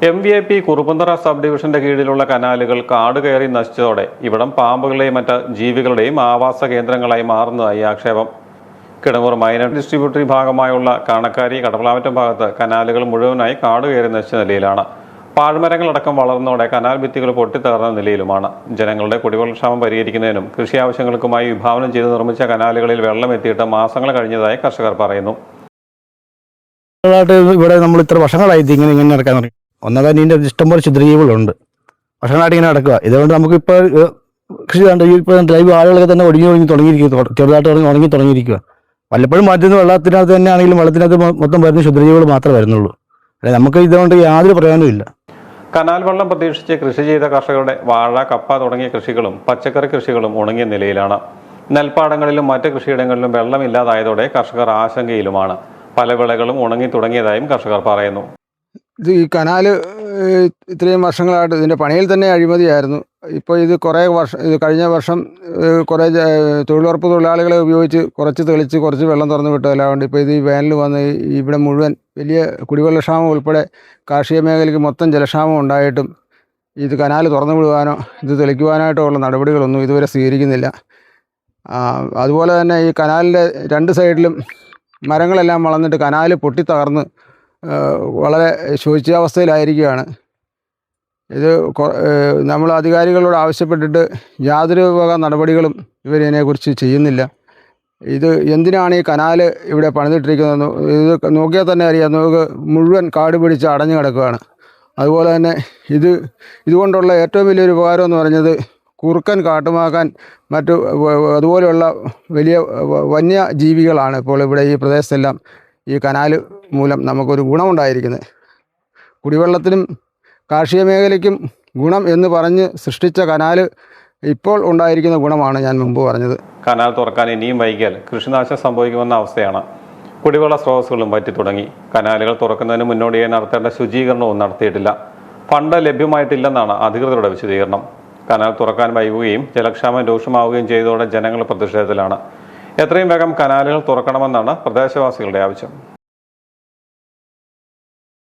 MVIP Kuruppanthara sub ഡിവിഷന്റെ കീഴിലുള്ള കനാലുകൾ കാട് കയറി നശിച്ചതോടെ ഇവിടം പാമ്പുകളുടെയും മറ്റ് ജീവികളുടെയും ആവാസ കേന്ദ്രങ്ങളായി മാറുന്നതായി ആക്ഷേപം. കിടങ്ങൂർ മൈനർ ഡിസ്ട്രിബ്യൂട്ടറി ഭാഗമായുള്ള കാണക്കാരി കടപ്പളാമറ്റം ഭാഗത്ത് കനാലുകൾ മുഴുവനായി കാട് കയറി നശിച്ച നിലയിലാണ്. പാഴ്മരങ്ങളടക്കം വളർന്നതോടെ കനാൽ ഭിത്തികൾ പൊട്ടിത്തകർന്ന നിലയിലുമാണ്. ജനങ്ങളുടെ കുടിവെള്ളക്ഷാമം പരിഹരിക്കുന്നതിനും കൃഷി ആവശ്യങ്ങൾക്കുമായി വിഭാവനം ചെയ്ത് നിർമ്മിച്ച കനാലുകളിൽ വെള്ളം എത്തിയിട്ട് മാസങ്ങൾ കഴിഞ്ഞതായി കർഷകർ പറയുന്നു. ഇവിടെ നമ്മൾ ഇത്ര വർഷങ്ങളായി ഇങ്ങനെ നടക്കാൻ തുടങ്ങി. ഒന്നാമത് ഇതിൻ്റെ ഇഷ്ടംപോലെ ക്ഷുദ്രജീവികളുണ്ട്. വർഷങ്ങളായിട്ട് ഇങ്ങനെ നടക്കുക. ഇതുകൊണ്ട് നമുക്കിപ്പോൾ കൃഷി കണ്ട് ഇപ്പോൾ ലൈവ് ആളുകളൊക്കെ തന്നെ ഒടുങ്ങി തുടങ്ങിയിരിക്കുക, ചെറുതായിട്ട് ഉണങ്ങി തുടങ്ങിയിരിക്കുക. വല്ലപ്പോഴും മാറ്റുന്ന വെള്ളത്തിനകത്ത് തന്നെ ആണെങ്കിലും വെള്ളത്തിനകത്ത് മൊത്തം വരുന്ന ക്ഷുദ്രജീവികൾ മാത്രമേ വരുന്നുള്ളൂ. അല്ലെ നമുക്ക് ഇതുകൊണ്ട് യാതൊരു പ്രയോജനവും ഇല്ല. കനാൽ വെള്ളം പ്രതീക്ഷിച്ച് കൃഷി ചെയ്ത കർഷകരുടെ വാഴ, കപ്പ തുടങ്ങിയ കൃഷികളും പച്ചക്കറി കൃഷികളും ഉണങ്ങിയ നിലയിലാണ്. നെൽപ്പാടങ്ങളിലും മറ്റ് കൃഷിയിടങ്ങളിലും വെള്ളമില്ലാതായതോടെ കർഷകർ ആശങ്കയിലുമാണ്. പല വിളകളും ഉണങ്ങി തുടങ്ങിയതായും കർഷകർ പറയുന്നു. ഇത് ഈ കനാല് ഇത്രയും വർഷങ്ങളായിട്ട് ഇതിൻ്റെ പണിയിൽ തന്നെ അഴിമതിയായിരുന്നു. ഇപ്പോൾ ഇത് കഴിഞ്ഞ വർഷം കുറേ തൊഴിലുറപ്പ് തൊഴിലാളികളെ ഉപയോഗിച്ച് കുറച്ച് വെള്ളം തുറന്നു വിട്ടതല്ലാണ്ട് ഇപ്പോൾ ഇത് ഈ വേനൽ വന്ന് ഇവിടെ മുഴുവൻ വലിയ കുടിവെള്ളക്ഷാമം ഉൾപ്പെടെ കാർഷിക മേഖലയ്ക്ക് മൊത്തം ജലക്ഷാമം ഉണ്ടായിട്ടും ഇത് കനാൽ തുറന്നു വിടുവാനോ ഇത് തെളിക്കുവാനായിട്ടോ ഉള്ള നടപടികളൊന്നും ഇതുവരെ സ്വീകരിക്കുന്നില്ല. അതുപോലെ തന്നെ ഈ കനാലിൻ്റെ രണ്ട് സൈഡിലും മരങ്ങളെല്ലാം വളർന്നിട്ട് കനാൽ പൊട്ടിത്തകർന്ന് വളരെ ശോചിതാവസ്ഥയിലായിരിക്കുകയാണ്. ഇത് നമ്മൾ അധികാരികളോട് ആവശ്യപ്പെട്ടിട്ട് യാതൊരു വക നടപടികളും ഇവരിതിനെക്കുറിച്ച് ചെയ്യുന്നില്ല. ഇത് എന്തിനാണ് ഈ കനാൽ ഇവിടെ പണിതിട്ടിരിക്കുന്നതെന്ന് ഇത് നോക്കിയാൽ തന്നെ അറിയാം. നമുക്ക് മുഴുവൻ കാട് പിടിച്ച് അടഞ്ഞു കിടക്കുകയാണ്. അതുപോലെ തന്നെ ഇതുകൊണ്ടുള്ള ഏറ്റവും വലിയൊരു ഉപകാരം എന്ന് പറഞ്ഞത് കുറുക്കൻ, കാട്ടുമാക്കാൻ, അതുപോലെയുള്ള വലിയ വന്യജീവികളാണ് ഇപ്പോൾ ഇവിടെ ഈ പ്രദേശത്തെല്ലാം ഈ കനാൽ മൂലം നമുക്കൊരു ഗുണമുണ്ടായിരിക്കുന്നത്. കുടിവെള്ളത്തിനും കാർഷിക മേഖലയ്ക്കും ഗുണം എന്ന് പറഞ്ഞ് സൃഷ്ടിച്ച കനാൽ ഇപ്പോൾ ഉണ്ടായിരിക്കുന്ന ഗുണമാണ് ഞാൻ മുമ്പ് പറഞ്ഞത്. കനാൽ തുറക്കാൻ ഇനിയും വൈകിയാൽ കൃഷിനാശം സംഭവിക്കുമെന്ന അവസ്ഥയാണ്. കുടിവെള്ള സ്രോതസ്സുകളും വറ്റി തുടങ്ങി. കനാലുകൾ തുറക്കുന്നതിന് മുന്നോടിയായി നടത്തേണ്ട ശുചീകരണവും നടത്തിയിട്ടില്ല. ഫണ്ട് ലഭ്യമായിട്ടില്ലെന്നാണ് അധികൃതരുടെ വിശദീകരണം. കനാൽ തുറക്കാൻ വൈകുകയും ജലക്ഷാമം രൂക്ഷമാവുകയും ചെയ്തതോടെ ജനങ്ങൾ പ്രതിഷേധത്തിലാണ്. എത്രയും വേഗം കനാലുകൾ തുറക്കണമെന്നാണ് പ്രദേശവാസികളുടെ ആവശ്യം.